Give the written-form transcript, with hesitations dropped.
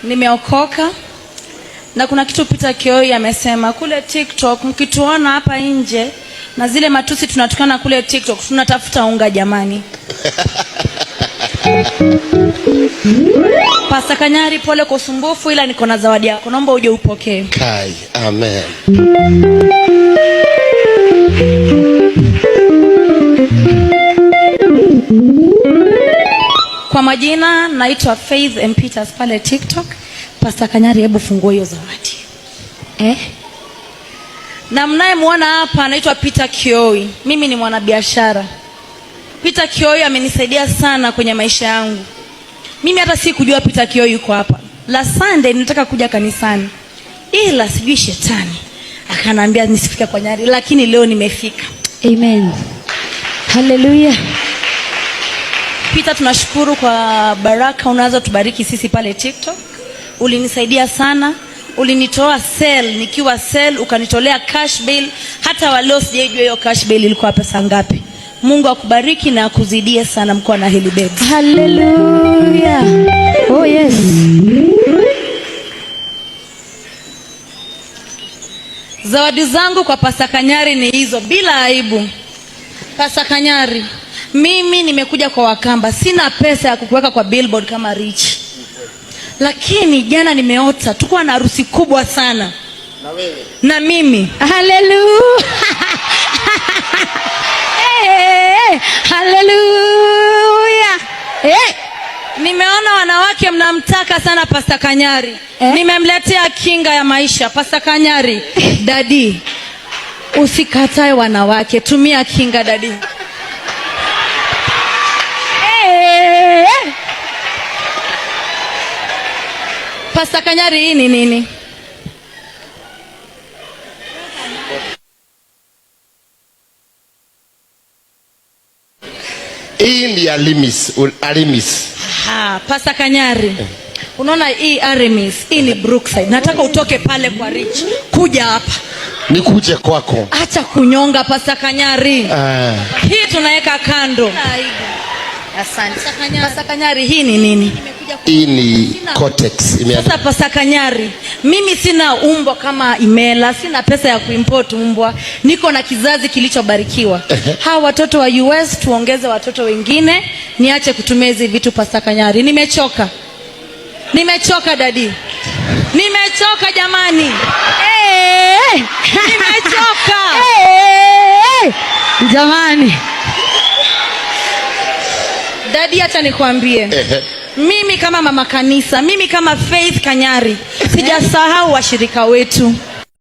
nimeokoka. Na kuna kitu Peter Kioi amesema kule TikTok, mkituona hapa nje na zile matusi tunatukana kule TikTok, tunatafuta unga jamani. Pastor Kanyari, pole kwa usumbufu, ila niko na zawadi yako, naomba uje upokee. Kai, amen. Kwa majina naitwa Faith M. Peters pale TikTok. Pastor Kanyari, hebu fungua hiyo zawadi. Na mnayemuona hapa anaitwa Peter Kioi. Mimi ni mwanabiashara. Peter Kioi amenisaidia sana kwenye maisha yangu. Mimi hata si kujua Peter Kioi yuko hapa. La Sunday nilitaka kuja kanisani, ila sijui shetani akaniambia nisifike kwa Nyari, lakini leo nimefika. Amen. Hallelujah. Peter, tunashukuru kwa baraka unazo tubariki sisi pale TikTok. Ulinisaidia sana. Ulinitoa cell, nikiwa cell ukanitolea cash bill. Hata waleo sijajua hiyo cash bill ilikuwa pesa ngapi. Mungu akubariki na akuzidie sana mkoa na hili baby. Hallelujah. Oh yes. Zawadi zangu kwa Pastor Kanyari ni hizo bila aibu. Pastor Kanyari, mimi nimekuja kwa Wakamba, sina pesa ya kukuweka kwa billboard kama Rich. Lakini jana nimeota tuko na harusi kubwa sana. Na wewe? Na mimi. Hallelujah. Hallelujah. Nimeona wanawake mnamtaka sana Pastor Kanyari. Nimemletea kinga ya maisha Pastor Kanyari. Dadi, usikatae wanawake, tumia kinga dadi. Pastor Kanyari, hii ni nini? Hii ni Arimis. Pastor Kanyari. Unaona hii Arimis, hii ni Brookside. Nataka utoke pale kwa Rich, kuja hapa. Nikuje kwako. Acha kunyonga Pastor Kanyari. Hii tunaweka kando. Asante. Pastor Kanyari, hii ni nini? Hii ni Cortex. Sasa Pastor Kanyari, mimi sina umbo kama Imela, sina pesa ya kuimport umbwa. Niko na kizazi kilichobarikiwa. Hawa watoto wa US tuongeze watoto wengine, niache kutumia hizi vitu Pastor Kanyari. Nimechoka. Nimechoka dadi. Nimechoka jamani. Nimechoka. Jamani. Dadi, acha nikwambie. Mimi kama mama kanisa, mimi kama Faith Kanyari, sijasahau washirika wetu.